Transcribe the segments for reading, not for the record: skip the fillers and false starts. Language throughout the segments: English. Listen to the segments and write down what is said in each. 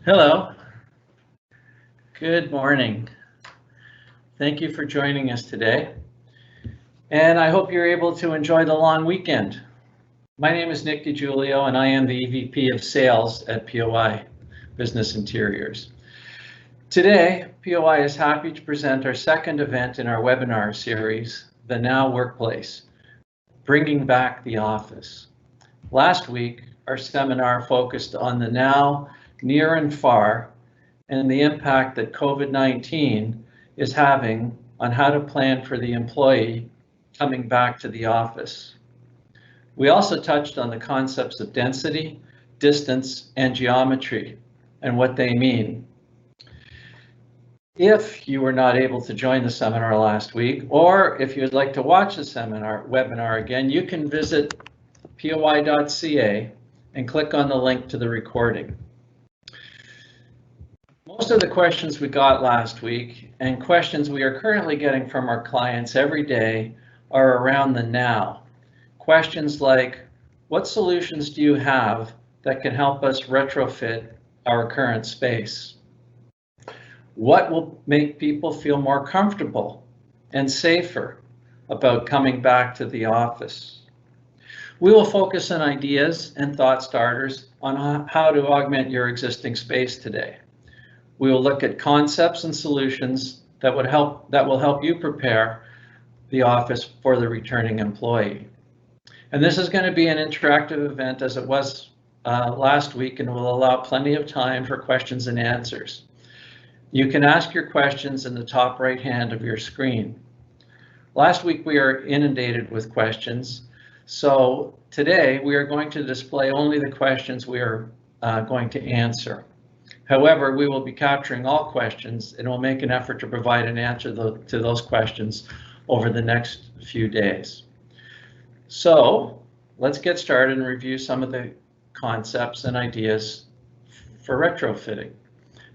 Hello. Good morning. Thank you for joining us today. And I hope you're able to enjoy the long weekend. My name is Nick DiGiulio and I am the EVP of Sales at POI Business Interiors. Today, POI is happy to present our second event in our webinar series, The Now Workplace, Bringing Back the Office. Last week, our seminar focused on the now, near and far, and the impact that COVID-19 is having on how to plan for the employee coming back to the office. We also touched on the concepts of density, distance, and geometry, and what they mean. If you were not able to join the seminar last week, or if you'd like to watch the webinar again, you can visit poi.ca and click on the link to the recording. Most of the questions we got last week and questions we are currently getting from our clients every day are around the now. Questions like, what solutions do you have that can help us retrofit our current space? What will make people feel more comfortable and safer about coming back to the office? We will focus on ideas and thought starters on how to augment your existing space today. We will look at concepts and solutions that will help you prepare the office for the returning employee. And this is going to be an interactive event as it was last week and will allow plenty of time for questions and answers. You can ask your questions in the top right hand of your screen. Last week we are inundated with questions, so today we are going to display only the questions we are going to answer. However, we will be capturing all questions and will make an effort to provide an answer to those questions over the next few days. So let's get started and review some of the concepts and ideas for retrofitting.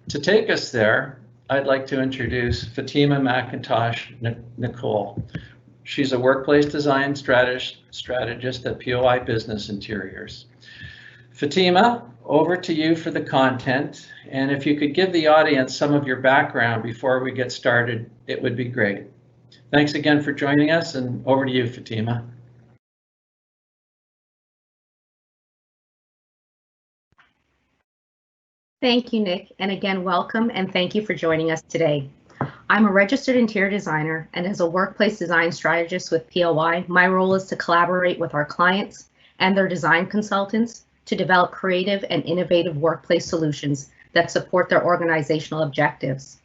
To take us there, I'd like to introduce Fatima McIntosh Nicole. She's a workplace design strategist at POI Business Interiors. Fatima, over to you for the content, and if you could give the audience some of your background before we get started, it would be great. Thanks again for joining us, and over to you, Fatima. Thank you, Nick, and again, welcome and thank you for joining us today. I'm a registered interior designer, and as a workplace design strategist with POI, my role is to collaborate with our clients and their design consultants to develop creative and innovative workplace solutions that support their organizational objectives.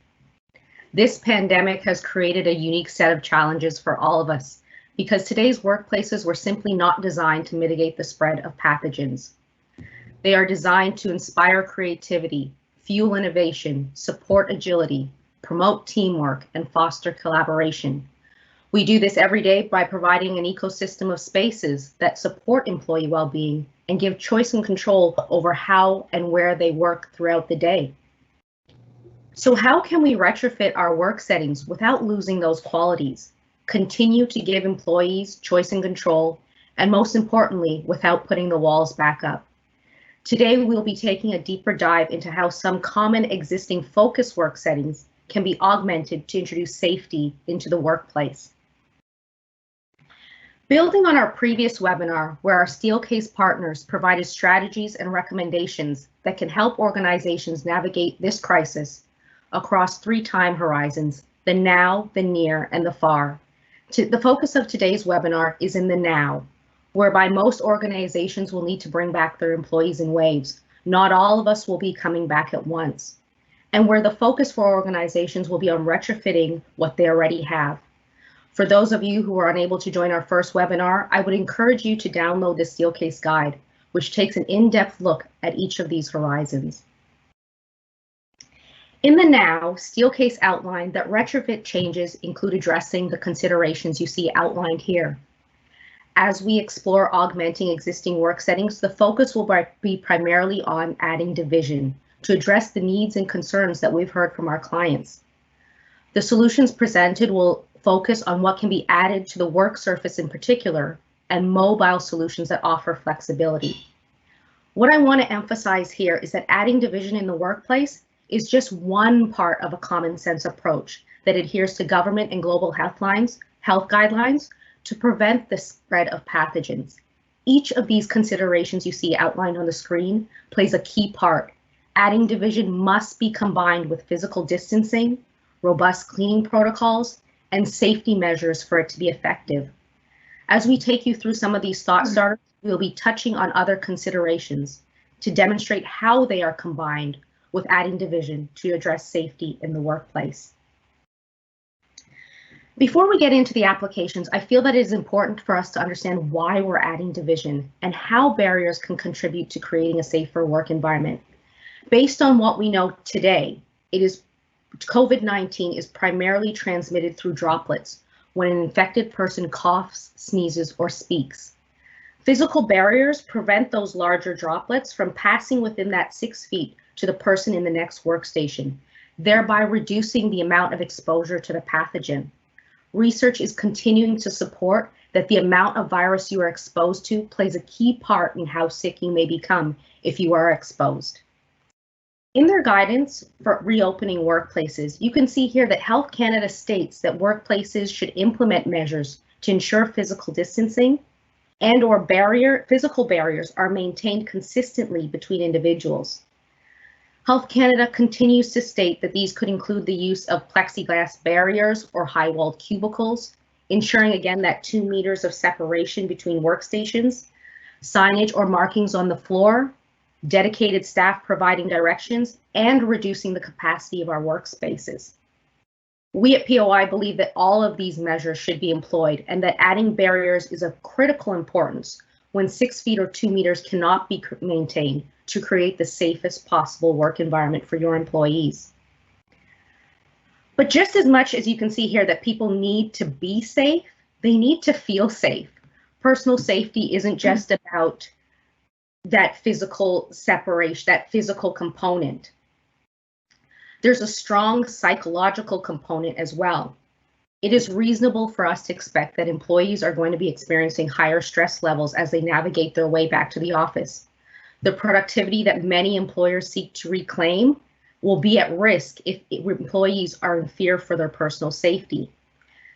This pandemic has created a unique set of challenges for all of us because today's workplaces were simply not designed to mitigate the spread of pathogens. They are designed to inspire creativity, fuel innovation, support agility, promote teamwork, and foster collaboration. We do this every day by providing an ecosystem of spaces that support employee well-being and give choice and control over how and where they work throughout the day. So how can we retrofit our work settings without losing those qualities, continue to give employees choice and control, and most importantly, without putting the walls back up? Today, we'll be taking a deeper dive into how some common existing focus work settings can be augmented to introduce safety into the workplace. Building on our previous webinar, where our Steelcase partners provided strategies and recommendations that can help organizations navigate this crisis across 3 time horizons, the now, the near, and the far. The focus of today's webinar is in the now, whereby most organizations will need to bring back their employees in waves. Not all of us will be coming back at once, and where the focus for organizations will be on retrofitting what they already have. For those of you who are unable to join our first webinar, I would encourage you to download the Steelcase guide, which takes an in-depth look at each of these horizons. In the now, Steelcase outlined that retrofit changes include addressing the considerations you see outlined here. As we explore augmenting existing work settings, the focus will be primarily on adding division to address the needs and concerns that we've heard from our clients. The solutions presented will focus on what can be added to the work surface in particular, and mobile solutions that offer flexibility. What I want to emphasize here is that adding division in the workplace is just one part of a common sense approach that adheres to government and global health guidelines to prevent the spread of pathogens. Each of these considerations you see outlined on the screen plays a key part. Adding division must be combined with physical distancing, robust cleaning protocols, and safety measures for it to be effective. As we take you through some of these thought starters, we'll be touching on other considerations to demonstrate how they are combined with adding division to address safety in the workplace. Before we get into the applications, I feel that it is important for us to understand why we're adding division and how barriers can contribute to creating a safer work environment. Based on what we know today, COVID-19 is primarily transmitted through droplets when an infected person coughs, sneezes, or speaks. Physical barriers prevent those larger droplets from passing within that 6 feet to the person in the next workstation, thereby reducing the amount of exposure to the pathogen. Research is continuing to support that the amount of virus you are exposed to plays a key part in how sick you may become if you are exposed. In their guidance for reopening workplaces, you can see here that Health Canada states that workplaces should implement measures to ensure physical distancing and/or physical barriers are maintained consistently between individuals. Health Canada continues to state that these could include the use of plexiglass barriers or high-walled cubicles, ensuring again that 2 meters of separation between workstations, signage or markings on the floor, dedicated staff providing directions, and reducing the capacity of our workspaces. We at POI believe that all of these measures should be employed and that adding barriers is of critical importance when 6 feet or 2 meters cannot be maintained to create the safest possible work environment for your employees. But just as much as you can see here that people need to be safe, they need to feel safe. Personal safety isn't just about that physical separation, that physical component. There's a strong psychological component as well. It is reasonable for us to expect that employees are going to be experiencing higher stress levels as they navigate their way back to the office. The productivity that many employers seek to reclaim will be at risk if employees are in fear for their personal safety.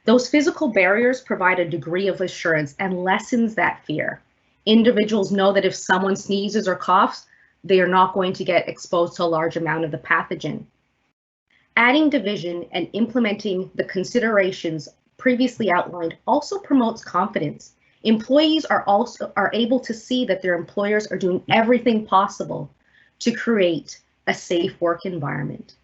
Those physical barriers provide a degree of assurance and lessens that fear. Individuals know that if someone sneezes or coughs, they are not going to get exposed to a large amount of the pathogen. Adding division and implementing the considerations previously outlined also promotes confidence. Employees are able to see that their employers are doing everything possible to create a safe work environment.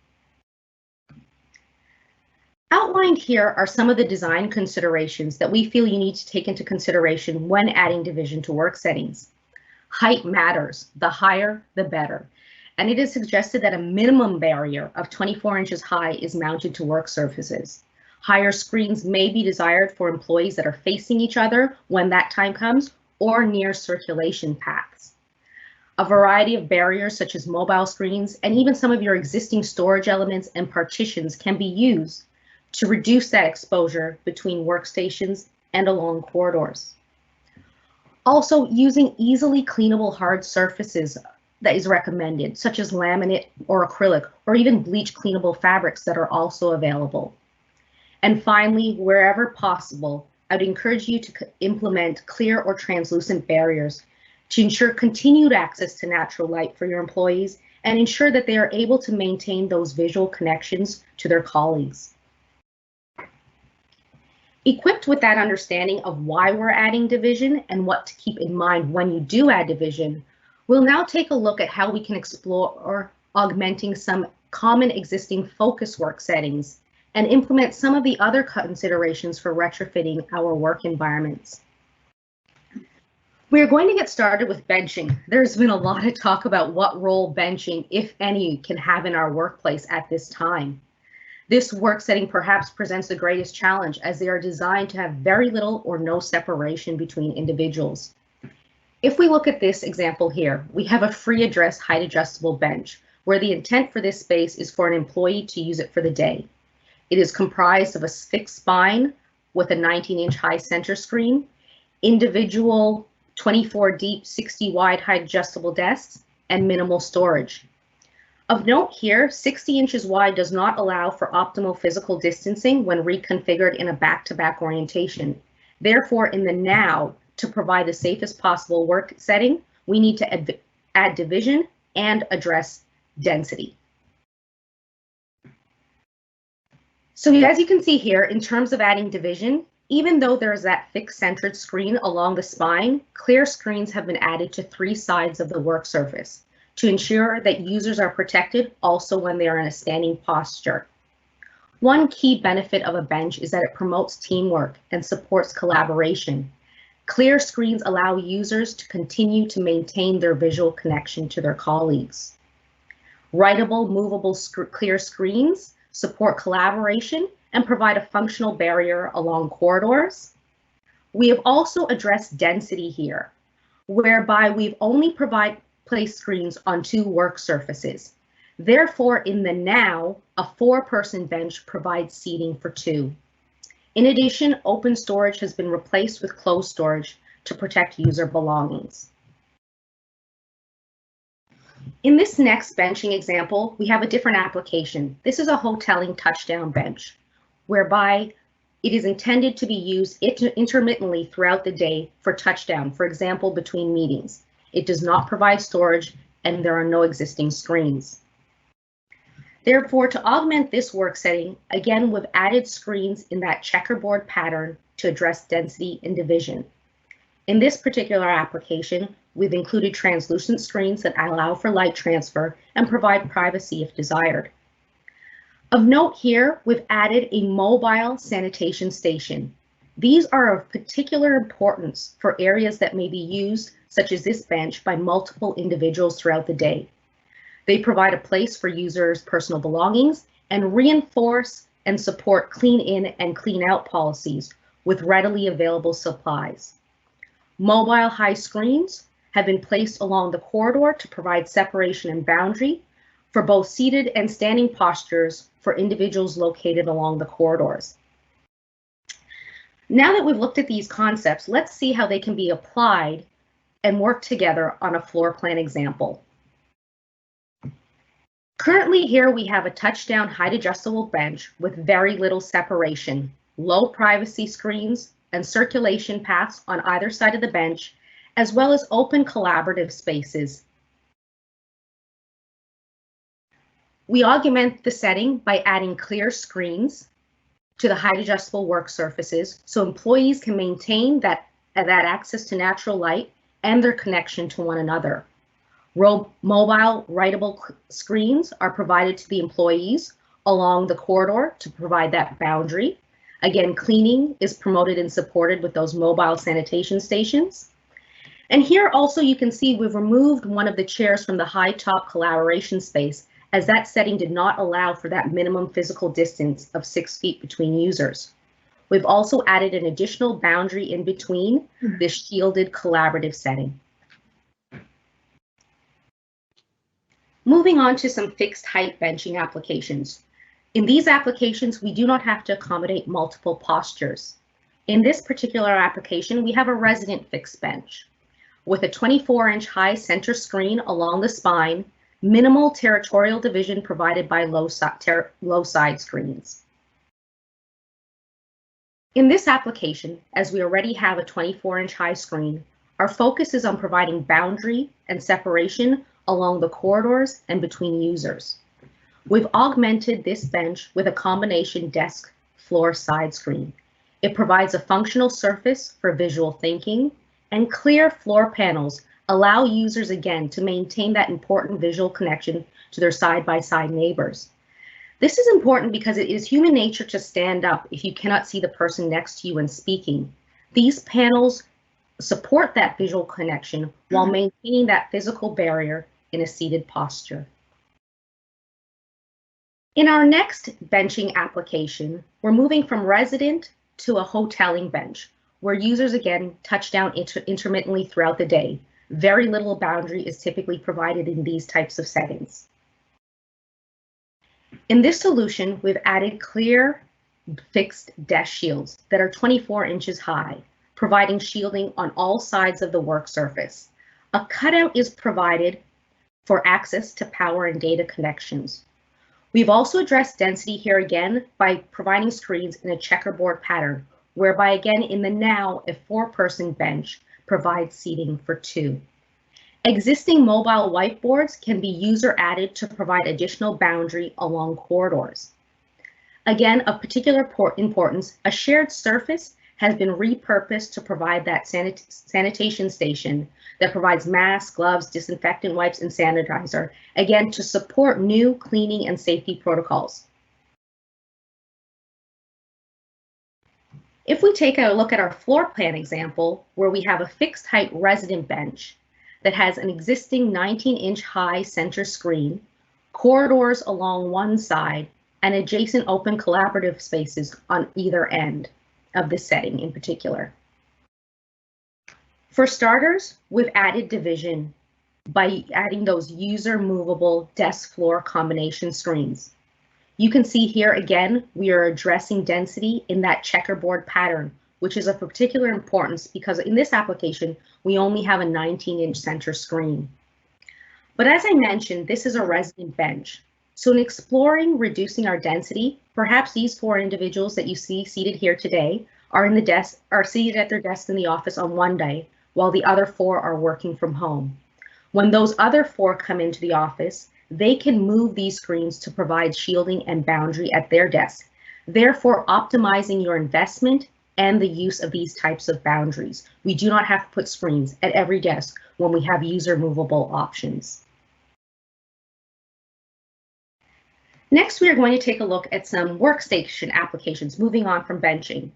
Outlined here are some of the design considerations that we feel you need to take into consideration when adding division to work settings. Height matters. The higher, the better. And it is suggested that a minimum barrier of 24 inches high is mounted to work surfaces. Higher screens may be desired for employees that are facing each other when that time comes, or near circulation paths. A variety of barriers such as mobile screens and even some of your existing storage elements and partitions can be used to reduce that exposure between workstations and along corridors. Also, using easily cleanable hard surfaces that is recommended, such as laminate or acrylic, or even bleach cleanable fabrics that are also available. And finally, wherever possible, I'd encourage you to implement clear or translucent barriers to ensure continued access to natural light for your employees and ensure that they are able to maintain those visual connections to their colleagues. Equipped with that understanding of why we're adding division and what to keep in mind when you do add division, we'll now take a look at how we can explore augmenting some common existing focus work settings and implement some of the other considerations for retrofitting our work environments. We're going to get started with benching. There's been a lot of talk about what role benching, if any, can have in our workplace at this time. This work setting perhaps presents the greatest challenge as they are designed to have very little or no separation between individuals. If we look at this example here, we have a free address height adjustable bench where the intent for this space is for an employee to use it for the day. It is comprised of a fixed spine with a 19-inch high center screen, individual 24 deep, 60 wide height adjustable desks, and minimal storage. Of note here, 60 inches wide does not allow for optimal physical distancing when reconfigured in a back-to-back orientation. Therefore, in the now, to provide the safest possible work setting, we need to add division and address density. So as you can see here, in terms of adding division, even though there's that fixed centered screen along the spine, clear screens have been added to 3 sides of the work surface to ensure that users are protected also when they are in a standing posture. One key benefit of a bench is that it promotes teamwork and supports collaboration. Clear screens allow users to continue to maintain their visual connection to their colleagues. Writable, movable clear screens support collaboration and provide a functional barrier along corridors. We have also addressed density here, whereby we've only placed screens on 2 work surfaces. Therefore, in the now, a 4-person bench provides seating for 2. In addition, open storage has been replaced with closed storage to protect user belongings. In this next benching example, we have a different application. This is a hoteling touchdown bench, whereby it is intended to be used intermittently throughout the day for touchdown, for example, between meetings. It does not provide storage and there are no existing screens. Therefore, to augment this work setting, again, we've added screens in that checkerboard pattern to address density and division. In this particular application, we've included translucent screens that allow for light transfer and provide privacy if desired. Of note here, we've added a mobile sanitation station. These are of particular importance for areas that may be used, such as this bench, by multiple individuals throughout the day. They provide a place for users' personal belongings and reinforce and support clean in and clean out policies with readily available supplies. Mobile high screens have been placed along the corridor to provide separation and boundary for both seated and standing postures for individuals located along the corridors. Now that we've looked at these concepts, let's see how they can be applied and work together on a floor plan example. Currently here we have a touchdown height adjustable bench with very little separation, low privacy screens, and circulation paths on either side of the bench, as well as open collaborative spaces. We augment the setting by adding clear screens to the height adjustable work surfaces so employees can maintain that access to natural light and their connection to one another. Mobile writable screens are provided to the employees along the corridor to provide that boundary. Again, cleaning is promoted and supported with those mobile sanitation stations. And here also you can see we've removed one of the chairs from the high top collaboration space, as that setting did not allow for that minimum physical distance of 6 feet between users. We've also added an additional boundary in between this shielded collaborative setting. Moving on to some fixed height benching applications. In these applications, we do not have to accommodate multiple postures. In this particular application, we have a resident fixed bench with a 24-inch high center screen along the spine, minimal territorial division provided by low side screens. In this application, as we already have a 24-inch high screen, our focus is on providing boundary and separation along the corridors and between users. We've augmented this bench with a combination desk floor side screen. It provides a functional surface for visual thinking, and clear floor panels allow users again to maintain that important visual connection to their side-by-side neighbors. This is important because it is human nature to stand up if you cannot see the person next to you when speaking. These panels support that visual connection while maintaining that physical barrier in a seated posture. In our next benching application, we're moving from resident to a hoteling bench, where users again touch down intermittently throughout the day. Very little boundary is typically provided in these types of settings. In this solution, we've added clear fixed desk shields that are 24 inches high. providing shielding on all sides of the work surface. A cutout is provided for access to power and data connections. We've also addressed density here again by providing screens in a checkerboard pattern, whereby again in the now, a 4-person bench provides seating for 2. Existing mobile whiteboards can be user added to provide additional boundary along corridors. Again, of particular importance, a shared surface has been repurposed to provide that sanitation station that provides masks, gloves, disinfectant wipes, and sanitizer, again, to support new cleaning and safety protocols. If we take a look at our floor plan example, where we have a fixed height resident bench that has an existing 19-inch high center screen, corridors along one side, and adjacent open collaborative spaces on either end of this setting in particular. For starters, we've added division by adding those user movable desk floor combination screens. You can see here again, we are addressing density in that checkerboard pattern, which is of particular importance because in this application, we only have a 19-inch center screen. But as I mentioned, this is a resident bench. So in exploring reducing our density, perhaps these 4 individuals that you see seated here today are seated at their desks in the office on one day, while the other 4 are working from home. When those other 4 come into the office, they can move these screens to provide shielding and boundary at their desk, therefore optimizing your investment and the use of these types of boundaries. We do not have to put screens at every desk when we have user movable options. Next, we are going to take a look at some workstation applications, moving on from benching.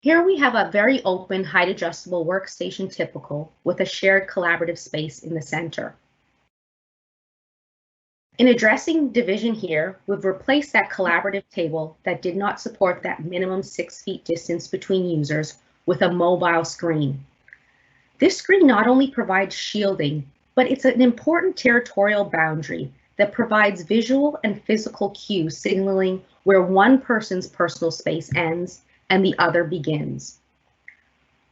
Here we have a very open, height adjustable workstation typical with a shared collaborative space in the center. In addressing division here, we've replaced that collaborative table that did not support that minimum 6 feet distance between users with a mobile screen. This screen not only provides shielding, but it's an important territorial boundary that provides visual and physical cues signaling where one person's personal space ends and the other begins.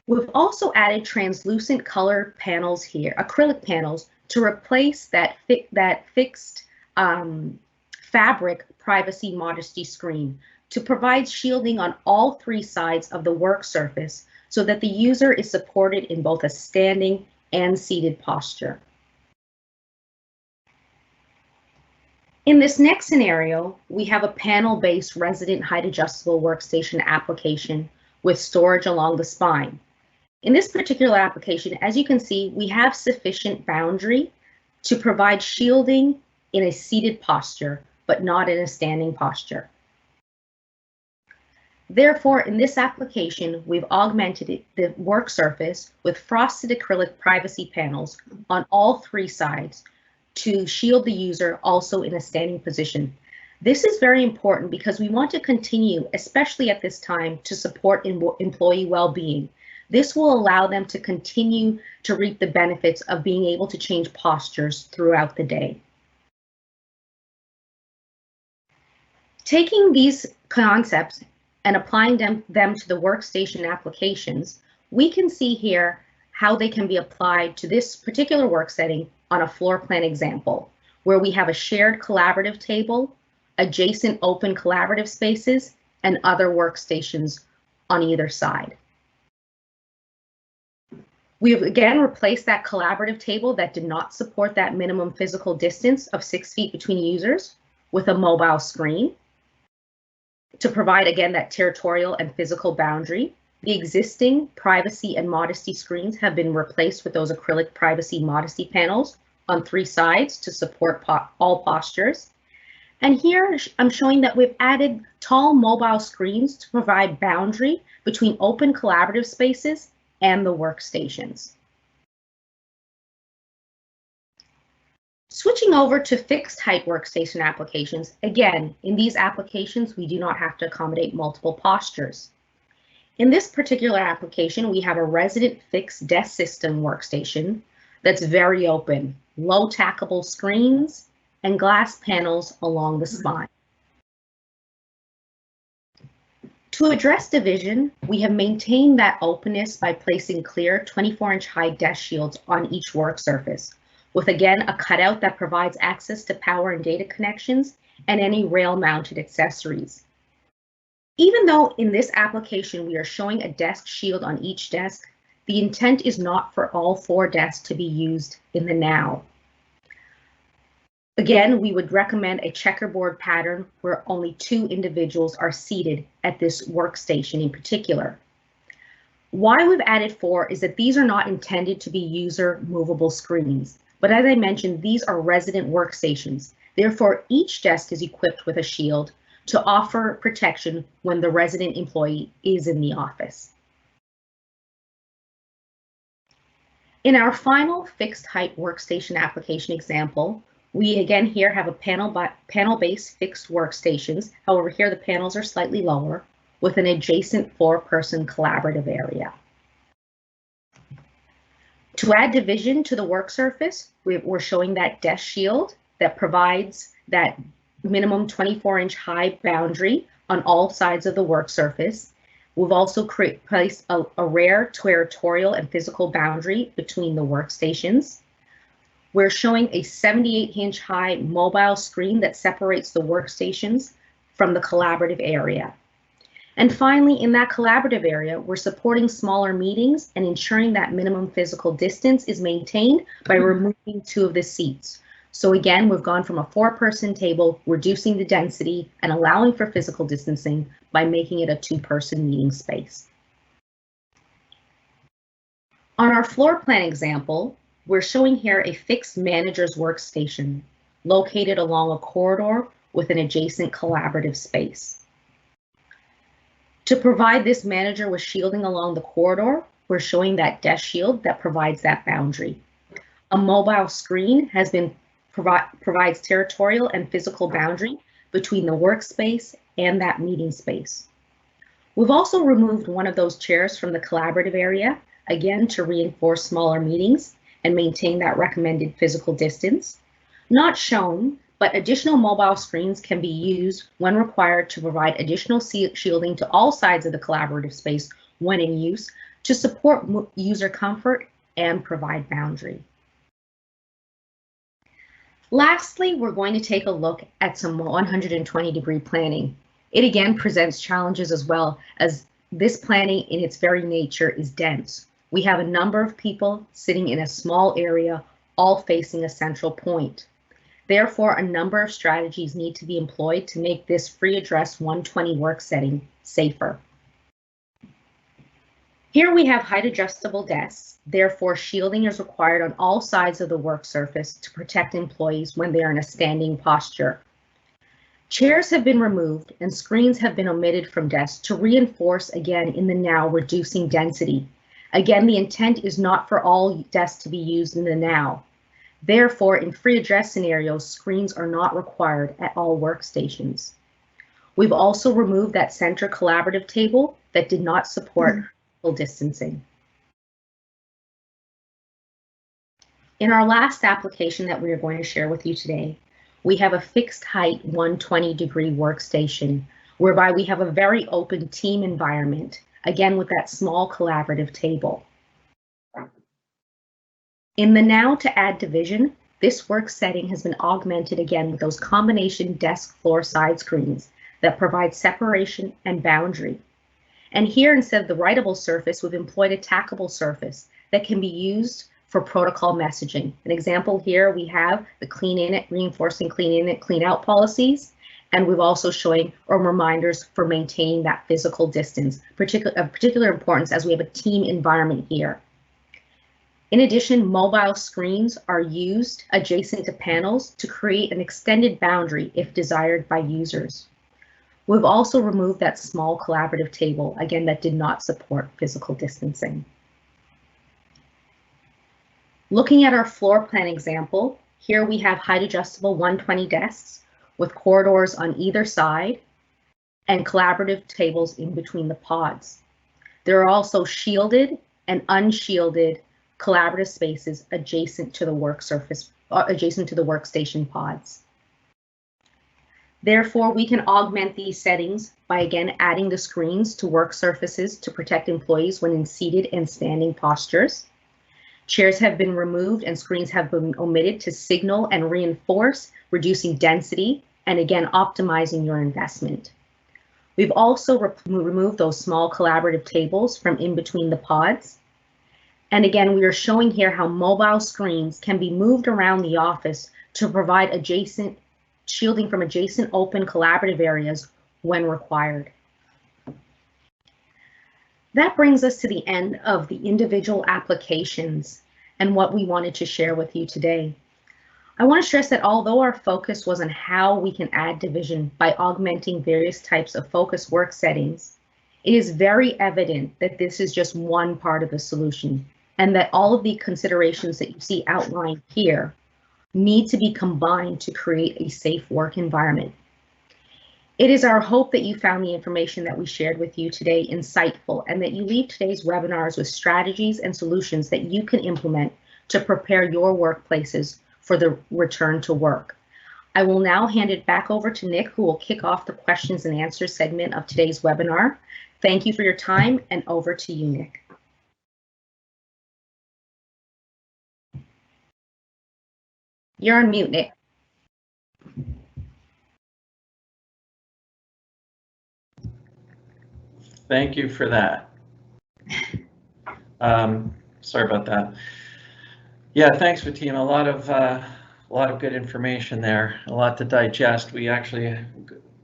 We've also added translucent color panels here, acrylic panels, to replace that fixed fabric privacy modesty screen to provide shielding on all 3 sides of the work surface so that the user is supported in both a standing and seated posture. In this next scenario, we have a panel-based resident height adjustable workstation application with storage along the spine. In this particular application, as you can see, we have sufficient boundary to provide shielding in a seated posture, but not in a standing posture. Therefore, in this application, we've augmented the work surface with frosted acrylic privacy panels on all 3 sides to shield the user also in a standing position. This is very important because we want to continue, especially at this time, to support employee well-being. This will allow them to continue to reap the benefits of being able to change postures throughout the day. Taking these concepts and applying them to the workstation applications, we can see here how they can be applied to this particular work setting on a floor plan example, where we have a shared collaborative table, adjacent open collaborative spaces, and other workstations on either side. We've again replaced that collaborative table that did not support that minimum physical distance of 6 feet between users with a mobile screen to provide again that territorial and physical boundary. The existing privacy and modesty screens have been replaced with those acrylic privacy modesty panels on 3 sides to support all postures. And here I'm showing that we've added tall mobile screens to provide boundary between open collaborative spaces and the workstations. Switching over to fixed height workstation applications, again, in these applications, we do not have to accommodate multiple postures. In this particular application, we have a resident fixed desk system workstation that's very open, low tackable screens, and glass panels along the spine. To address division, we have maintained that openness by placing clear 24-inch high desk shields on each work surface, with again a cutout that provides access to power and data connections and any rail-mounted accessories. Even though in this application we are showing a desk shield on each desk, the intent is not for all 4 desks to be used in the now. Again, we would recommend a checkerboard pattern where only 2 individuals are seated at this workstation in particular. Why we've added 4 is that these are not intended to be user movable screens, but as I mentioned, these are resident workstations. Therefore, each desk is equipped with a shield to offer protection when the resident employee is in the office. In our final fixed height workstation application example, we again here have a panel-based fixed workstations. However, here the panels are slightly lower with an adjacent 4-person collaborative area. To add division to the work surface, we're showing that desk shield that provides that minimum 24-inch high boundary on all sides of the work surface. We've also placed a rare territorial and physical boundary between the workstations. We're showing a 78-inch high mobile screen that separates the workstations from the collaborative area. And finally, in that collaborative area, we're supporting smaller meetings and ensuring that minimum physical distance is maintained by removing 2 of the seats. So again, we've gone from a 4-person table, reducing the density and allowing for physical distancing by making it a 2-person meeting space. On our floor plan example, we're showing here a fixed manager's workstation located along a corridor with an adjacent collaborative space. To provide this manager with shielding along the corridor, we're showing that desk shield that provides that boundary. A mobile screen has been provides territorial and physical boundary between the workspace and that meeting space. We've also removed one of those chairs from the collaborative area, again to reinforce smaller meetings and maintain that recommended physical distance. Not shown, but additional mobile screens can be used when required to provide additional shielding to all sides of the collaborative space when in use to support user comfort and provide boundary. Lastly, we're going to take a look at some 120-degree planning. It again presents challenges as well, as this planning in its very nature is dense. We have a number of people sitting in a small area, all facing a central point. Therefore, a number of strategies need to be employed to make this free address 120 work setting safer. Here we have height adjustable desks. Therefore, shielding is required on all sides of the work surface to protect employees when they are in a standing posture. Chairs have been removed and screens have been omitted from desks to reinforce again in the now reducing density. Again, the intent is not for all desks to be used in the now. Therefore, in free address scenarios, screens are not required at all workstations. We've also removed that center collaborative table that did not support physical distancing. In our last application that we are going to share with you today, we have a fixed height 120-degree workstation, whereby we have a very open team environment, again with that small collaborative table. In the now to add division, this work setting has been augmented again with those combination desk floor side screens that provide separation and boundary. And here, instead of the writable surface, we've employed a tackable surface that can be used for protocol messaging. An example here, we have the clean in, reinforcing clean in, clean out policies, and we've also showing reminders for maintaining that physical distance, of particular importance as we have a team environment here. In addition, mobile screens are used adjacent to panels to create an extended boundary if desired by users. We've also removed that small collaborative table, again, that did not support physical distancing. Looking at our floor plan example, here we have height adjustable 120 desks with corridors on either side and collaborative tables in between the pods. There are also shielded and unshielded collaborative spaces adjacent to the work surface, adjacent to the workstation pods. Therefore, we can augment these settings by again adding the screens to work surfaces to protect employees when in seated and standing postures. Chairs have been removed and screens have been omitted to signal and reinforce, reducing density and again optimizing your investment. We've also removed those small collaborative tables from in between the pods. And again, we are showing here how mobile screens can be moved around the office to provide shielding from adjacent open collaborative areas when required. That brings us to the end of the individual applications and what we wanted to share with you today. I want to stress that although our focus was on how we can add division by augmenting various types of focus work settings, it is very evident that this is just one part of the solution and that all of the considerations that you see outlined here need to be combined to create a safe work environment. It is our hope that you found the information that we shared with you today insightful and that you leave today's webinars with strategies and solutions that you can implement to prepare your workplaces for the return to work. I will now hand it back over to Nick, who will kick off the questions and answers segment of today's webinar. Thank you for your time, and over to you, Nick. You're on mute, Nick. Thank you for that. Sorry about that. Yeah, thanks, Fatima. A lot of good information there, a lot to digest. We actually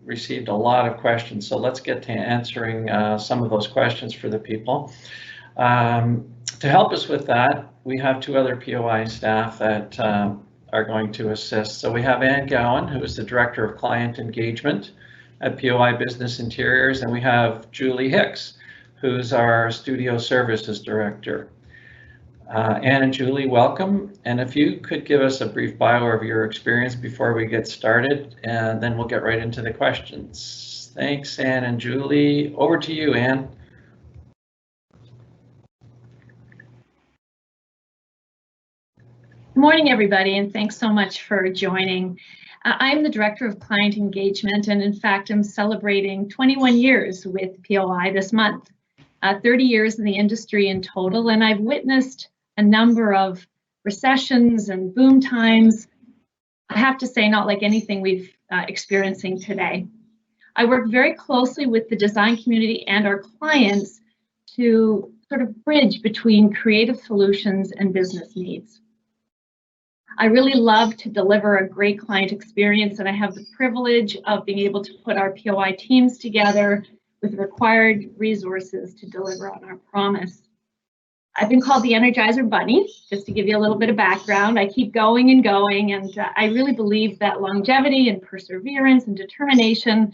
received a lot of questions, so let's get to answering some of those questions for the people. To help us with that, we have two other POI staff that are going to assist. So we have Ann Gowan, who is the Director of Client Engagement at POI Business Interiors, and we have Julie Hicks, who's our Studio Services Director. Ann and Julie, welcome. And if you could give us a brief bio of your experience before we get started, and then we'll get right into the questions. Thanks, Ann and Julie. Over to you, Ann. Good morning, everybody, and thanks so much for joining. I'm the Director of Client Engagement, and in fact, I'm celebrating 21 years with POI this month, 30 years in the industry in total, and I've witnessed a number of recessions and boom times. I have to say, not like anything we've experiencing today. I work very closely with the design community and our clients to sort of bridge between creative solutions and business needs. I really love to deliver a great client experience, and I have the privilege of being able to put our POI teams together with required resources to deliver on our promise. I've been called the Energizer Bunny, just to give you a little bit of background. I keep going and going, and I really believe that longevity and perseverance and determination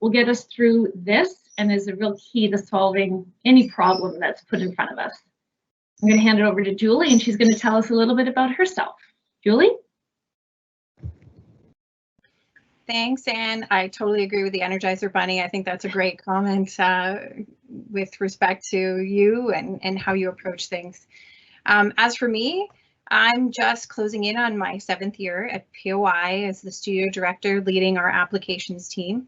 will get us through this and is a real key to solving any problem that's put in front of us. I'm going to hand it over to Julie, and she's going to tell us a little bit about herself. Julie? Thanks, Anne. I totally agree with the Energizer Bunny. I think that's a great comment with respect to you and how you approach things. As for me, I'm just closing in on my 7th year at POI as the studio director leading our applications team.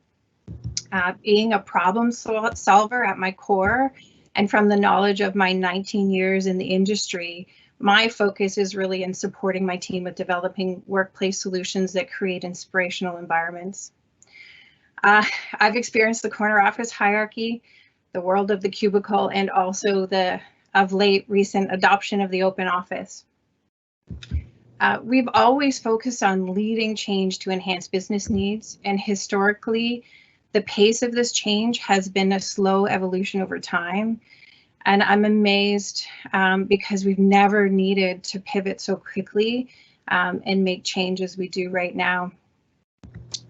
Being a problem solver at my core and from the knowledge of my 19 years in the industry, my focus is really in supporting my team with developing workplace solutions that create inspirational environments. I've experienced the corner office hierarchy, the world of the cubicle, and also the of late recent adoption of the open office. We've always focused on leading change to enhance business needs, and historically, the pace of this change has been a slow evolution over time. And I'm amazed because we've never needed to pivot so quickly and make change as we do right now.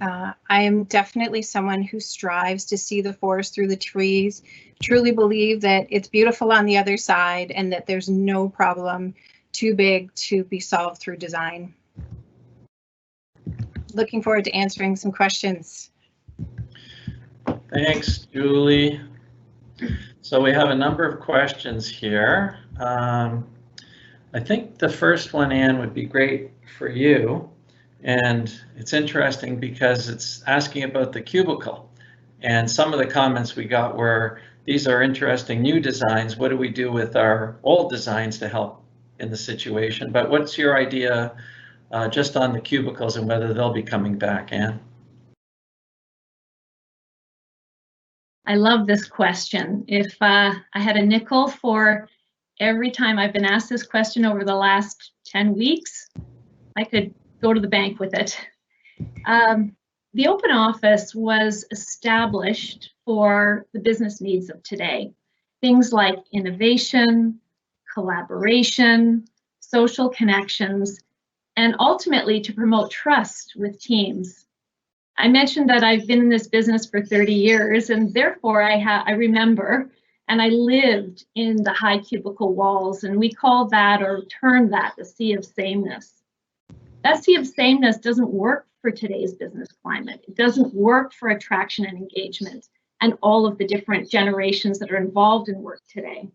I am definitely someone who strives to see the forest through the trees, truly believe that it's beautiful on the other side and that there's no problem too big to be solved through design. Looking forward to answering some questions. Thanks, Julie. So we have a number of questions here. I think the first one, Ann, would be great for you. And it's interesting because it's asking about the cubicle. And some of the comments we got were, these are interesting new designs. What do we do with our old designs to help in the situation? But what's your idea just on the cubicles and whether they'll be coming back, Anne? I love this question. If I had a nickel for every time I've been asked this question over the last 10 weeks, I could go to the bank with it. The open office was established for the business needs of today. Things like innovation, collaboration, social connections, and ultimately to promote trust with teams. I mentioned that I've been in this business for 30 years, and therefore I remember and I lived in the high cubicle walls, and we call that, or term that, the sea of sameness. That sea of sameness doesn't work for today's business climate. It doesn't work for attraction and engagement and all of the different generations that are involved in work today.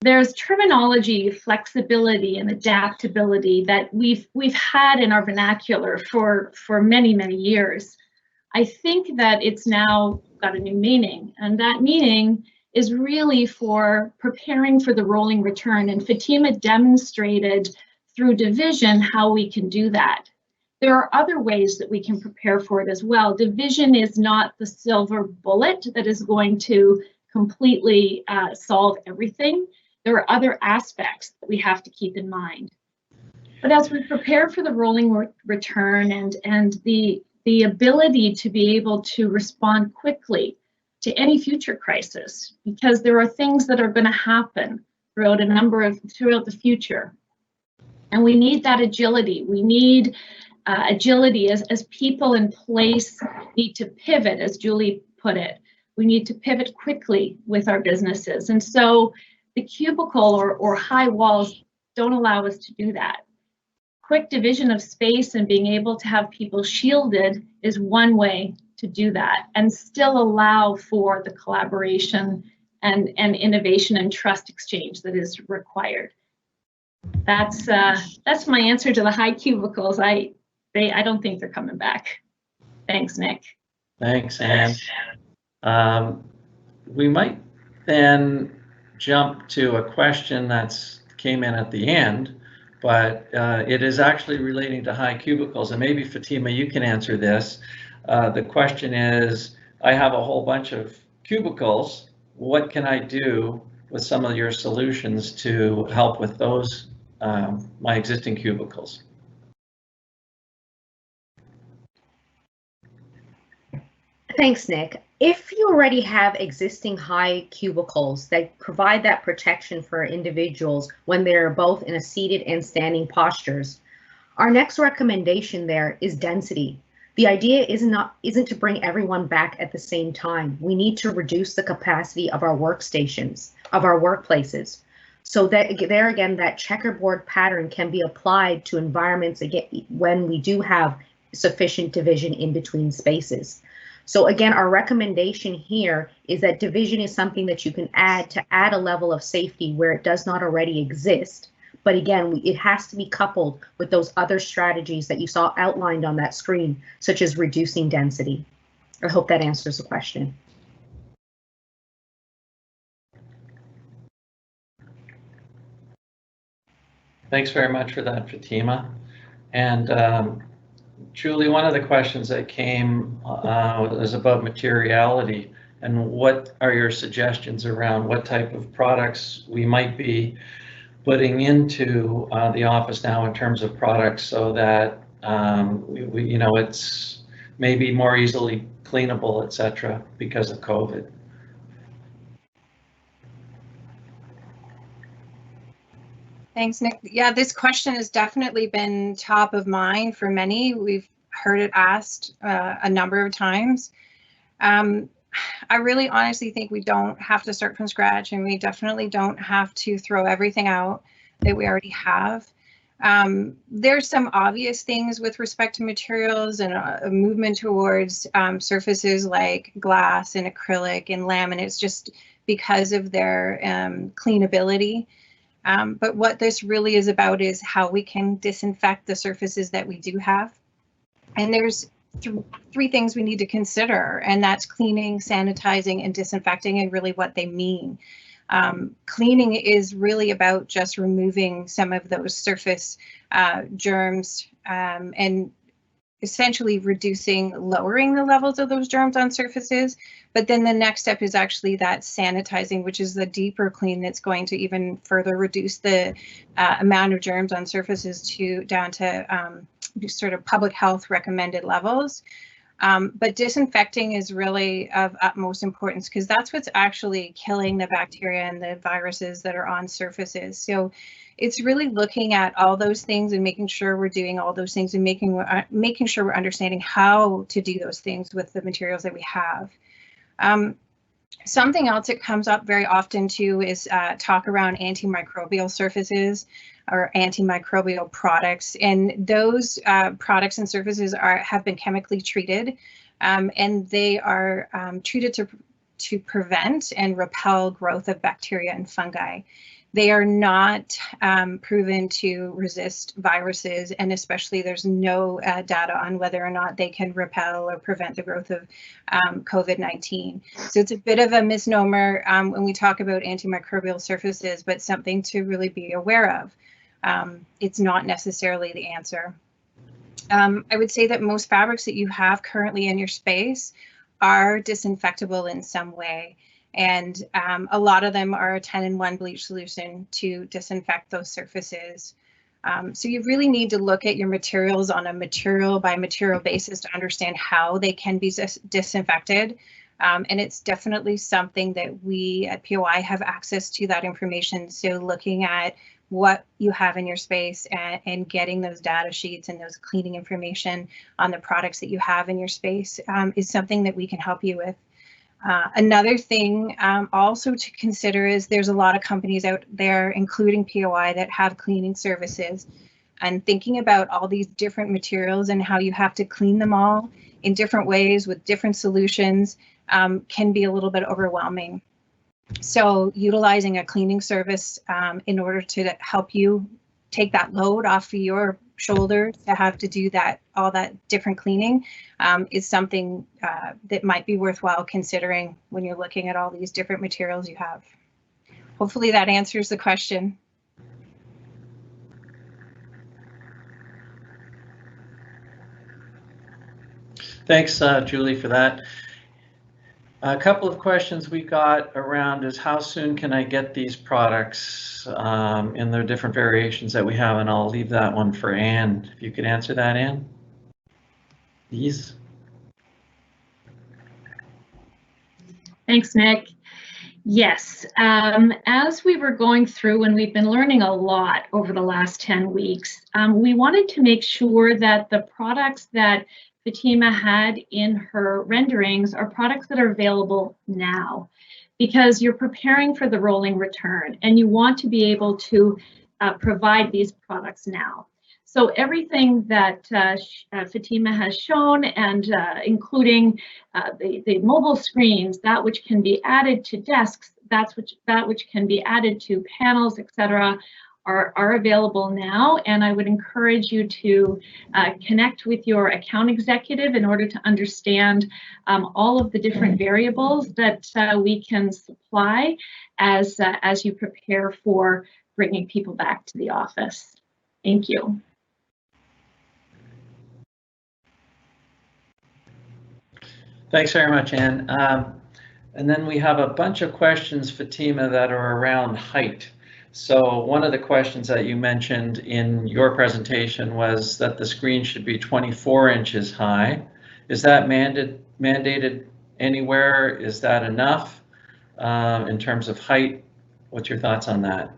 There's terminology, flexibility, and adaptability that we've had in our vernacular for many, many years. I think that it's now got a new meaning, and that meaning is really for preparing for the rolling return. And Fatima demonstrated through division how we can do that. There are other ways that we can prepare for it as well. Division is not the silver bullet that is going to completely solve everything. There are other aspects that we have to keep in mind. But as we prepare for the rolling return and the ability to be able to respond quickly to any future crisis, because there are things that are going to happen throughout the future. And we need that agility. We need agility as people in place need to pivot, as Julie put it. We need to pivot quickly with our businesses. And so the cubicle or high walls don't allow us to do that. Quick division of space and being able to have people shielded is one way to do that and still allow for the collaboration and innovation and trust exchange that is required. That's my answer to the high cubicles. I don't think they're coming back. Thanks, Nick. Thanks, Anne. We might then jump to a question that's came in at the end, but it is actually relating to high cubicles, and maybe Fatima, you can answer this. The question is, I have a whole bunch of cubicles. What can I do with some of your solutions to help with those, my existing cubicles? Thanks, Nick. If you already have existing high cubicles that provide that protection for individuals when they're both in a seated and standing postures, our next recommendation there is density. The idea isn't to bring everyone back at the same time. We need to reduce the capacity of our workstations, of our workplaces, so that there again, that checkerboard pattern can be applied to environments again when we do have sufficient division in between spaces. So again, our recommendation here is that division is something that you can add to add a level of safety where it does not already exist. But again, it has to be coupled with those other strategies that you saw outlined on that screen, such as reducing density. I hope that answers the question. Thanks very much for that, Fatima. And Julie, one of the questions that came was about materiality, and what are your suggestions around what type of products we might be putting into the office now in terms of products, so that it's maybe more easily cleanable, etc., because of COVID. Thanks, Nick. Yeah, this question has definitely been top of mind for many. We've heard it asked a number of times. I really honestly think we don't have to start from scratch, and we definitely don't have to throw everything out that we already have. There's some obvious things with respect to materials and a movement towards surfaces like glass and acrylic and laminates, just because of their cleanability. But what this really is about is how we can disinfect the surfaces that we do have. And there's three things we need to consider, and that's cleaning, sanitizing, and disinfecting, and really what they mean. Cleaning is really about just removing some of those surface germs and essentially lowering the levels of those germs on surfaces. But then the next step is actually that sanitizing, which is the deeper clean that's going to even further reduce the amount of germs on surfaces down to sort of public health recommended levels. But disinfecting is really of utmost importance because that's what's actually killing the bacteria and the viruses that are on surfaces. So it's really looking at all those things and making sure we're doing all those things and making sure we're understanding how to do those things with the materials that we have. Something else that comes up very often too is talk around antimicrobial surfaces or antimicrobial products, and those products and surfaces have been chemically treated, and they are treated to prevent and repel growth of bacteria and fungi. They are not proven to resist viruses, and especially there's no data on whether or not they can repel or prevent the growth of COVID-19. So it's a bit of a misnomer when we talk about antimicrobial surfaces, but something to really be aware of. It's not necessarily the answer. I would say that most fabrics that you have currently in your space are disinfectable in some way. And a lot of them are a 10-in-1 bleach solution to disinfect those surfaces. So you really need to look at your materials on a material by material basis to understand how they can be disinfected. And it's definitely something that we at POI have access to that information. So looking at what you have in your space and getting those data sheets and those cleaning information on the products that you have in your space is something that we can help you with. Another thing also to consider is there's a lot of companies out there, including POI, that have cleaning services, and thinking about all these different materials and how you have to clean them all in different ways with different solutions can be a little bit overwhelming. So utilizing a cleaning service in order to help you take that load off of your shoulders to have to do all that different cleaning is something that might be worthwhile considering when you're looking at all these different materials you have. Hopefully that answers the question. Thanks, Julie, for that. A couple of questions we got around is how soon can I get these products in the different variations that we have, and I'll leave that one for Anne. If you could answer that, Anne. These. Thanks, Nick. Yes, as we were going through and we've been learning a lot over the last 10 weeks, we wanted to make sure that the products that Fatima had in her renderings are products that are available now, because you're preparing for the rolling return and you want to be able to provide these products now. So everything that Fatima has shown, and including the mobile screens, that which can be added to desks, that which can be added to panels, etc., are available now. And I would encourage you to connect with your account executive in order to understand all of the different variables that we can supply as you prepare for bringing people back to the office. Thank you. Thanks very much, Anne. And then we have a bunch of questions, Fatima, that are around height. So one of the questions that you mentioned in your presentation was that the screen should be 24 inches high. Is that mandated anywhere? Is that enough in terms of height? What's your thoughts on that?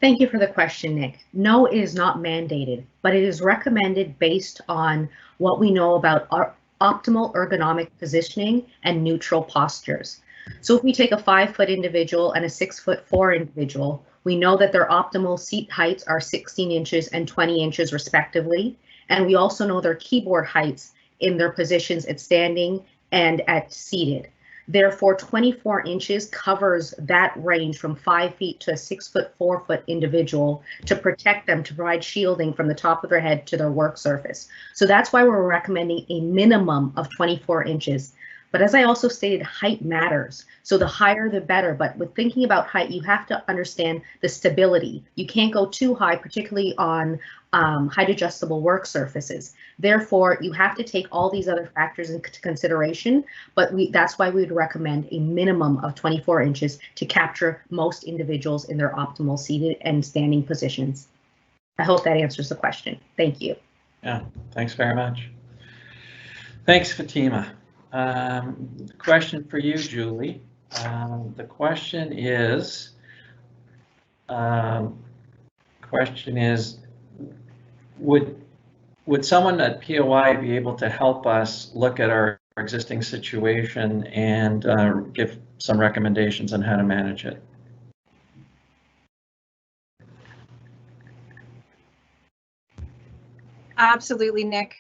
Thank you for the question, Nick. No, it is not mandated, but it is recommended based on what we know about our optimal ergonomic positioning and neutral postures. So if we take a 5-foot individual and a 6'4" individual, we know that their optimal seat heights are 16 inches and 20 inches respectively. And we also know their keyboard heights in their positions at standing and at seated. Therefore, 24 inches covers that range from 5 feet to a 6 foot, 4 foot individual to protect them, to provide shielding from the top of their head to their work surface. So that's why we're recommending a minimum of 24 inches. But as I also stated, height matters. So the higher the better. But with thinking about height, you have to understand the stability. You can't go too high, particularly on height adjustable work surfaces. Therefore, you have to take all these other factors into consideration. But that's why we would recommend a minimum of 24 inches to capture most individuals in their optimal seated and standing positions. I hope that answers the question. Thank you. Yeah, thanks very much. Thanks, Fatima. Question for you, Julie. The question is, would someone at POI be able to help us look at our existing situation and give some recommendations on how to manage it? Absolutely, Nick.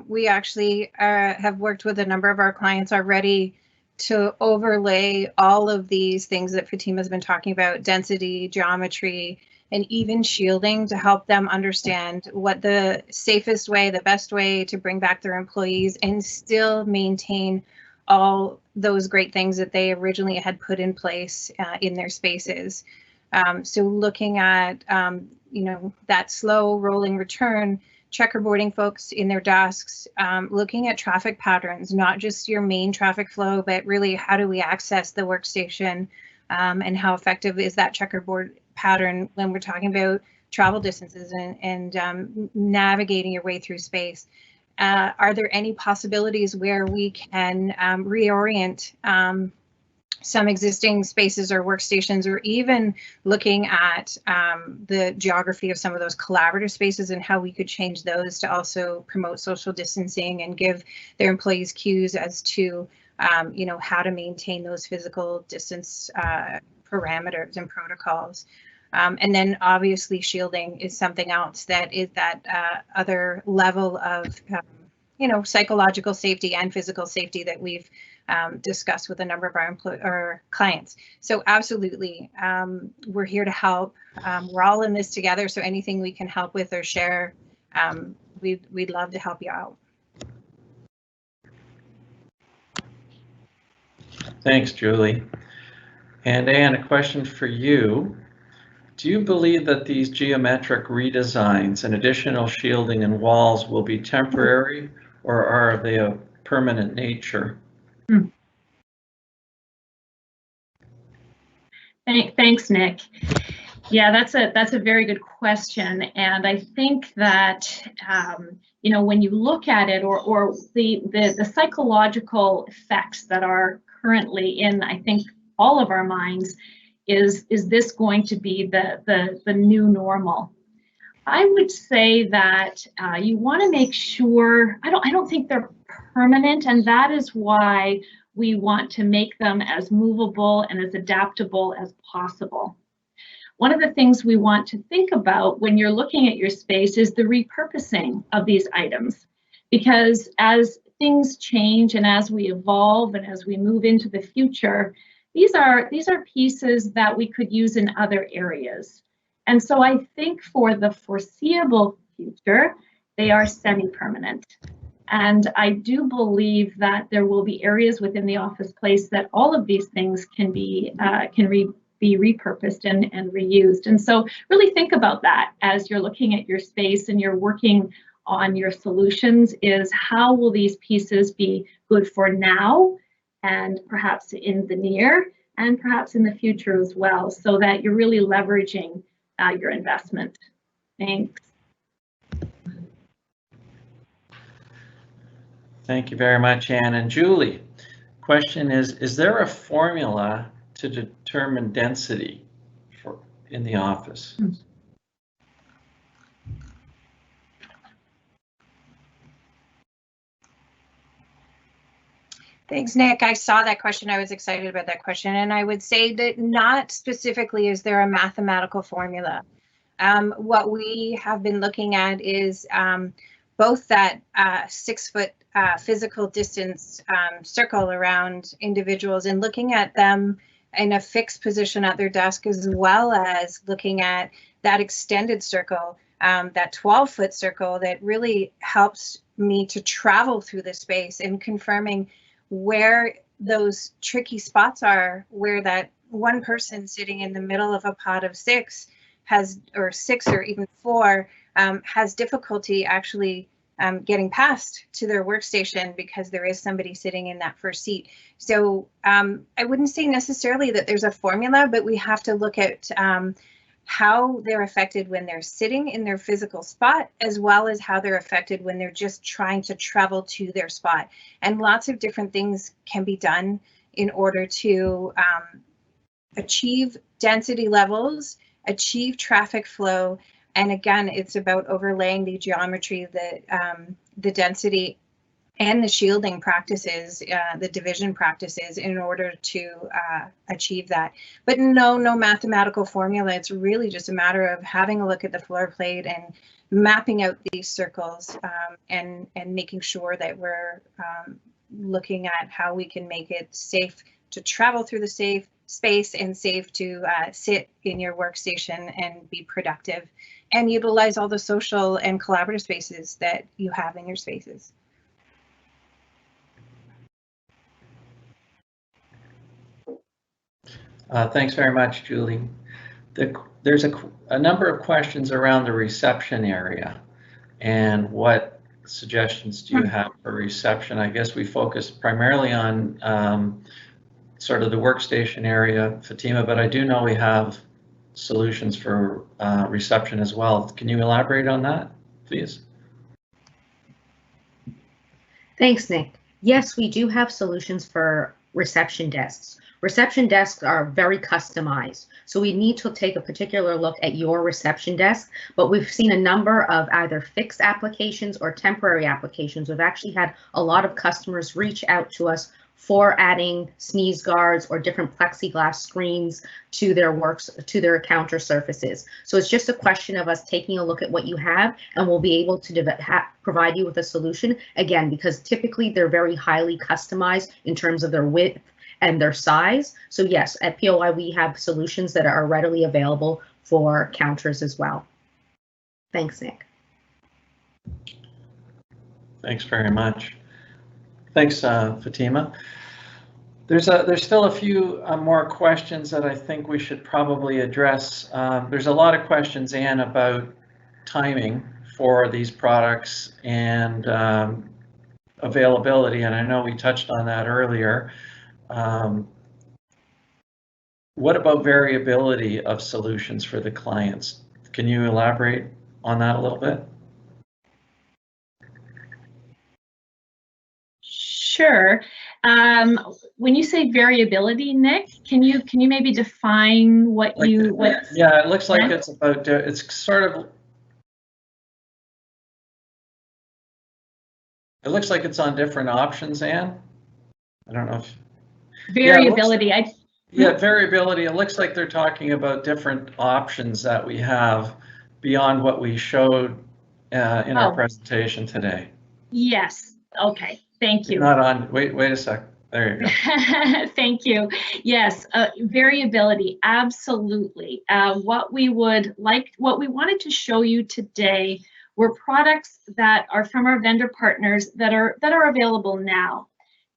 We actually have worked with a number of our clients already to overlay all of these things that Fatima has been talking about, density, geometry, and even shielding, to help them understand what the safest way, the best way to bring back their employees and still maintain all those great things that they originally had put in place in their spaces. So looking at, that slow rolling return, checkerboarding folks in their desks, looking at traffic patterns, not just your main traffic flow, but really how do we access the workstation, and how effective is that checkerboard pattern when we're talking about travel distances and navigating your way through space. Are there any possibilities where we can reorient some existing spaces or workstations, or even looking at the geography of some of those collaborative spaces and how we could change those to also promote social distancing and give their employees cues as to how to maintain those physical distance parameters and protocols. And then obviously shielding is something else that is that other level of psychological safety and physical safety that we've discussed with a number of our clients. So absolutely, we're here to help. We're all in this together, so anything we can help with or share, we'd love to help you out. Thanks, Julie. And Anne, a question for you. Do you believe that these geometric redesigns and additional shielding and walls will be temporary, or are they of permanent nature? Thanks, Nick. Yeah, that's a very good question, and I think that when you look at it, or the psychological effects that are currently in, I think, all of our minds, is this going to be the new normal? I would say that you want to make sure. I don't think they're permanent, and that is why we want to make them as movable and as adaptable as possible. One of the things we want to think about when you're looking at your space is the repurposing of these items, because as things change and as we evolve and as we move into the future, these are pieces that we could use in other areas. And so I think for the foreseeable future, they are semi-permanent. And I do believe that there will be areas within the office place that all of these things can be repurposed and reused. And so really think about that as you're looking at your space and you're working on your solutions, is how will these pieces be good for now, and perhaps in the near, and perhaps in the future as well, so that you're really leveraging your investment. Thanks. Thank you very much, Anne. And Julie, question is there a formula to determine density in the office? Thanks, Nick. I saw that question. I was excited about that question. And I would say that not specifically is there a mathematical formula. What we have been looking at is both that 6 foot physical distance circle around individuals and looking at them in a fixed position at their desk, as well as looking at that extended circle, that 12-foot circle that really helps me to travel through the space and confirming where those tricky spots are, where that one person sitting in the middle of a pod of 6 has, or 6 or even 4, has difficulty actually getting past to their workstation because there is somebody sitting in that first seat. So I wouldn't say necessarily that there's a formula, but we have to look at how they're affected when they're sitting in their physical spot, as well as how they're affected when they're just trying to travel to their spot. And lots of different things can be done in order to achieve density levels, achieve traffic flow. And again, it's about overlaying the geometry, the density, and the shielding practices, the division practices in order to achieve that. But no mathematical formula. It's really just a matter of having a look at the floor plate and mapping out these circles and making sure that we're looking at how we can make it safe to travel through the safe space and safe to sit in your workstation and be productive and utilize all the social and collaborative spaces that you have in your spaces. Thanks very much, Julie. There's a number of questions around the reception area and what suggestions do you have for reception? I guess we focus primarily on sort of the workstation area, Fatima, but I do know we have solutions for reception as well. Can you elaborate on that, please? Thanks, Nick. Yes, we do have solutions for reception desks. Reception desks are very customized, so we need to take a particular look at your reception desk, but we've seen a number of either fixed applications or temporary applications. We've actually had a lot of customers reach out to us for adding sneeze guards or different plexiglass screens to their counter surfaces. So it's just a question of us taking a look at what you have, and we'll be able to provide you with a solution, again, because typically they're very highly customized in terms of their width and their size. So yes, at POI, we have solutions that are readily available for counters as well. Thanks, Nick. Thanks very much. Thanks, Fatima. There's still a few more questions that I think we should probably address. There's a lot of questions, Anne, about timing for these products and availability, and I know we touched on that earlier. What about variability of solutions for the clients? Can you elaborate on that a little bit? Sure. When you say variability, Nick, can you maybe define what like you what? Yeah, it looks like it's about it's sort of. It looks like it's on different options, Anne. I don't know if. Variability. Yeah, variability. It looks like they're talking about different options that we have beyond what we showed in our presentation today. Yes. Okay. Thank you. Not on. Wait a sec. There you go. Thank you. Yes, variability. Absolutely. What we wanted to show you today were products that are from our vendor partners that are available now.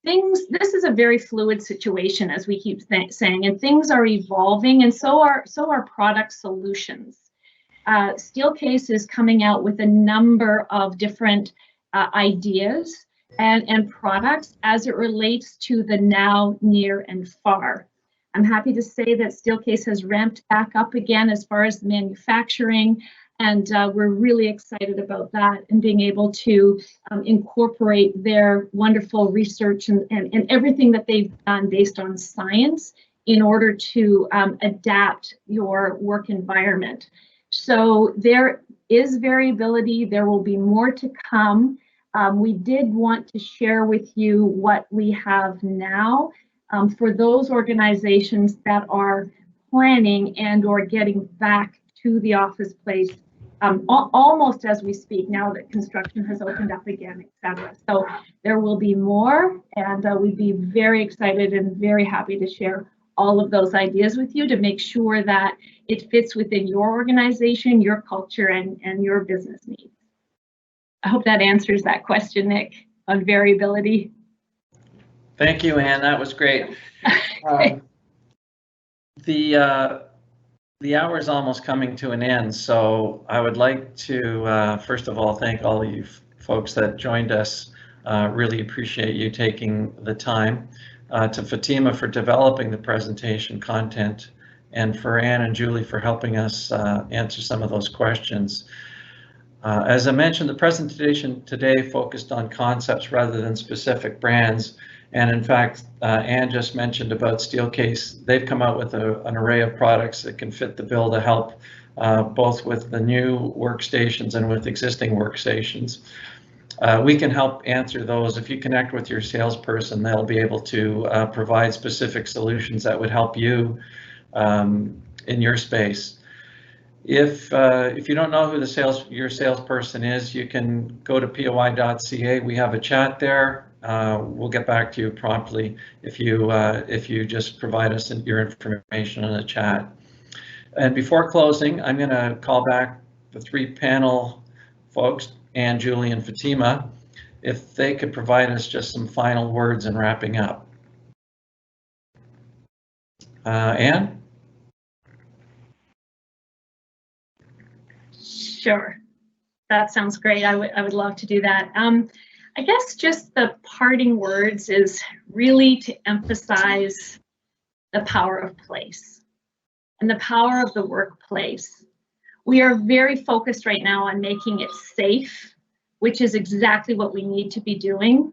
This is a very fluid situation, as we keep saying, and things are evolving, and so are product solutions. Steelcase is coming out with a number of different ideas and products as it relates to the now, near, and far. I'm happy to say that Steelcase has ramped back up again as far as manufacturing, and we're really excited about that and being able to incorporate their wonderful research and everything that they've done based on science in order to adapt your work environment. So there is variability. There will be more to come. We did want to share with you what we have now for those organizations that are planning and or getting back to the office place almost as we speak, now that construction has opened up again, etc. So there will be more, and we'd be very excited and very happy to share all of those ideas with you to make sure that it fits within your organization, your culture, and your business needs. I hope that answers that question, Nick, on variability. Thank you, Anne. That was great. The hour is almost coming to an end, so I would like to first of all thank all of you folks that joined us. Really appreciate you taking the time. To Fatima for developing the presentation content, and for Anne and Julie for helping us answer some of those questions. As I mentioned, the presentation today focused on concepts rather than specific brands. And in fact, Anne just mentioned about Steelcase. They've come out with an array of products that can fit the bill to help both with the new workstations and with existing workstations. We can help answer those. If you connect with your salesperson, they'll be able to provide specific solutions that would help you in your space. If you don't know who your salesperson is, you can go to poi.ca. We have a chat there. We'll get back to you promptly if you just provide us your information in the chat. And before closing, I'm going to call back the three panel folks, Anne, Julie, and Fatima, if they could provide us just some final words in wrapping up. Anne? Sure, that sounds great. I would love to do that. I guess just the parting words is really to emphasize the power of place and the power of the workplace. We are very focused right now on making it safe, which is exactly what we need to be doing.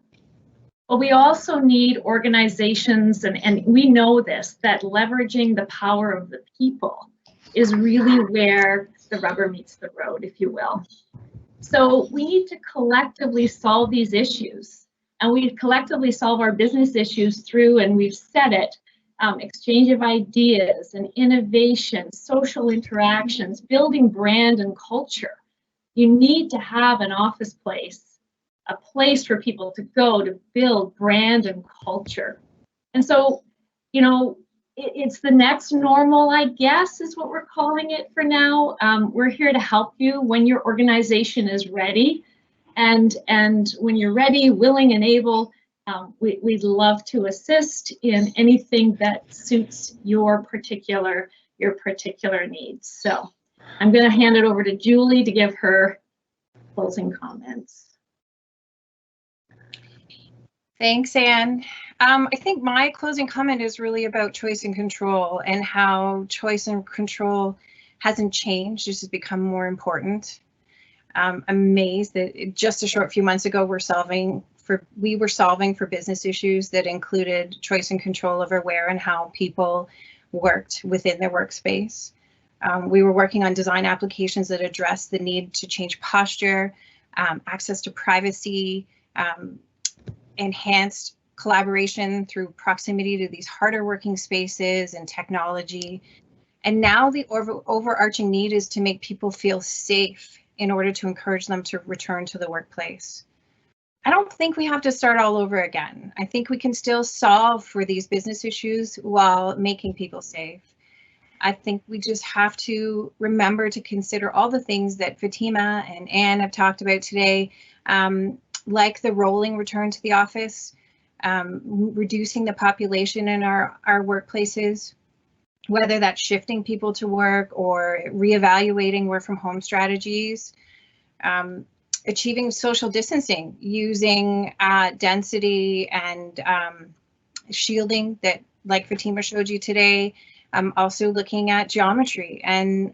But we also need organizations, and we know this, that leveraging the power of the people is really where the rubber meets the road, if you will. So we need to collectively solve these issues, and we collectively solve our business issues through, and we've said it, exchange of ideas and innovation, social interactions, building brand and culture. You need to have an office place, a place for people to go to build brand and culture. And so, you know, it's the next normal, I guess, is what we're calling it for now. We're here to help you when your organization is ready. And when you're ready, willing, and able, we'd love to assist in anything that suits your particular needs. So I'm going to hand it over to Julie to give her closing comments. Thanks, Anne. I think my closing comment is really about choice and control, and how choice and control hasn't changed, just has become more important. I'm amazed that just a short few months ago, we were solving for business issues that included choice and control over where and how people worked within their workspace. We were working on design applications that address the need to change posture, access to privacy, enhanced collaboration through proximity to these harder working spaces and technology. And now the overarching need is to make people feel safe in order to encourage them to return to the workplace. I don't think we have to start all over again. I think we can still solve for these business issues while making people safe. I think we just have to remember to consider all the things that Fatima and Anne have talked about today, like the rolling return to the office, reducing the population in our workplaces, whether that's shifting people to work or reevaluating work from home strategies, achieving social distancing using density and shielding that, like Fatima showed you today, also looking at geometry and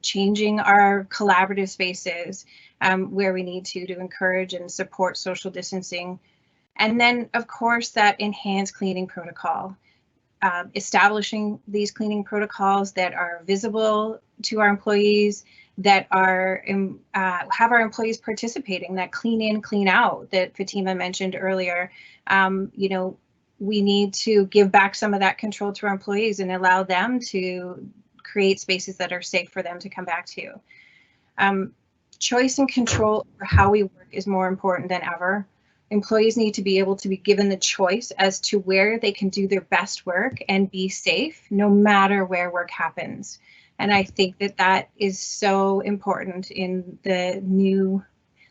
changing our collaborative spaces where we need to encourage and support social distancing. And then, of course, that enhanced cleaning protocol, establishing these cleaning protocols that are visible to our employees, that are have our employees participating, that clean in, clean out that Fatima mentioned earlier. You know, we need to give back some of that control to our employees and allow them to create spaces that are safe for them to come back to. Choice and control for how we work is more important than ever. Employees need to be able to be given the choice as to where they can do their best work and be safe, no matter where work happens. And I think that that is so important in the new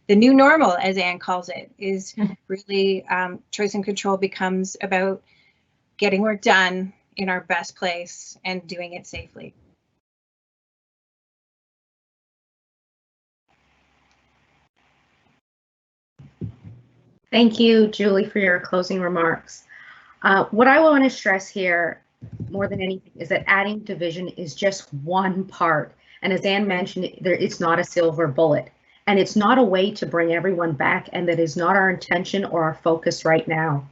normal, as Anne calls it, is really choice and control becomes about getting work done in our best place and doing it safely. Thank you, Julie, for your closing remarks. What I want to stress here more than anything is that adding division is just one part. And as Anne mentioned, it's not a silver bullet. And it's not a way to bring everyone back, and that is not our intention or our focus right now.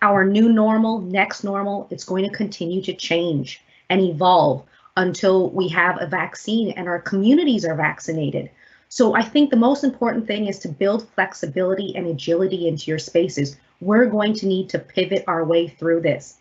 Our new normal, next normal, it's going to continue to change and evolve until we have a vaccine and our communities are vaccinated. So I think the most important thing is to build flexibility and agility into your spaces. We're going to need to pivot our way through this.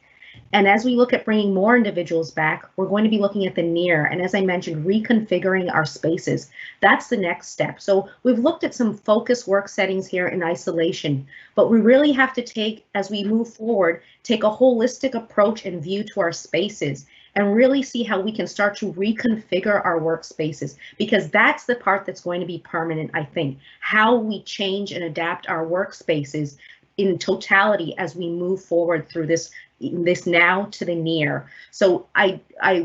And as we look at bringing more individuals back, we're going to be looking at the near, and as I mentioned, reconfiguring our spaces. That's the next step. So we've looked at some focused work settings here in isolation, but we really have to take, as we move forward, take a holistic approach and view to our spaces and really see how we can start to reconfigure our workspaces, because that's the part that's going to be permanent, I think. How we change and adapt our workspaces in totality as we move forward through this now to the near. So I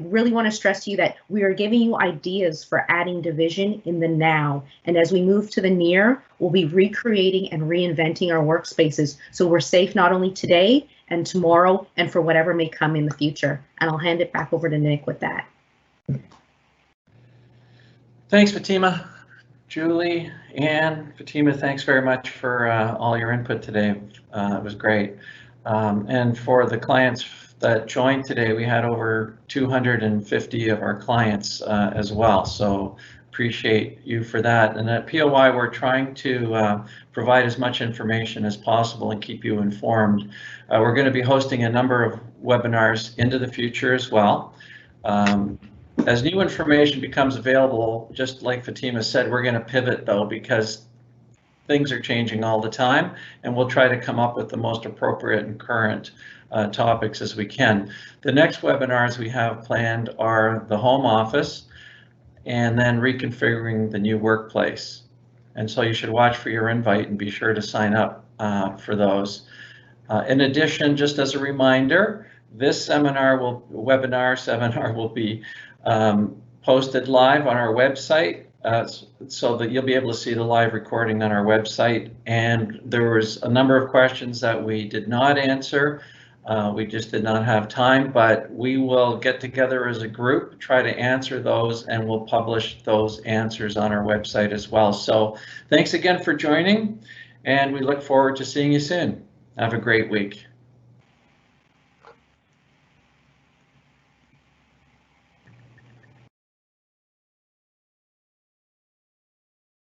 really want to stress to you that we are giving you ideas for adding division in the now. And as we move to the near, we'll be recreating and reinventing our workspaces so we're safe not only today and tomorrow and for whatever may come in the future. And I'll hand it back over to Nick with that. Thanks, Fatima. Julie, Anne, Fatima, thanks very much for all your input today. It was great. And for the clients that joined today, we had over 250 of our clients as well. So appreciate you for that. And at POI, we're trying to provide as much information as possible and keep you informed. We're going to be hosting a number of webinars into the future as well. As new information becomes available, just like Fatima said, we're going to pivot though, because things are changing all the time, and we'll try to come up with the most appropriate and current topics as we can. The next webinars we have planned are the home office and then reconfiguring the new workplace. And so you should watch for your invite and be sure to sign up for those. In addition, just as a reminder, this webinar seminar will be posted live on our website so that you'll be able to see the live recording on our website. And there was a number of questions that we did not answer. We just did not have time, but we will get together as a group, try to answer those, and we'll publish those answers on our website as well. So thanks again for joining, and we look forward to seeing you soon. Have a great week.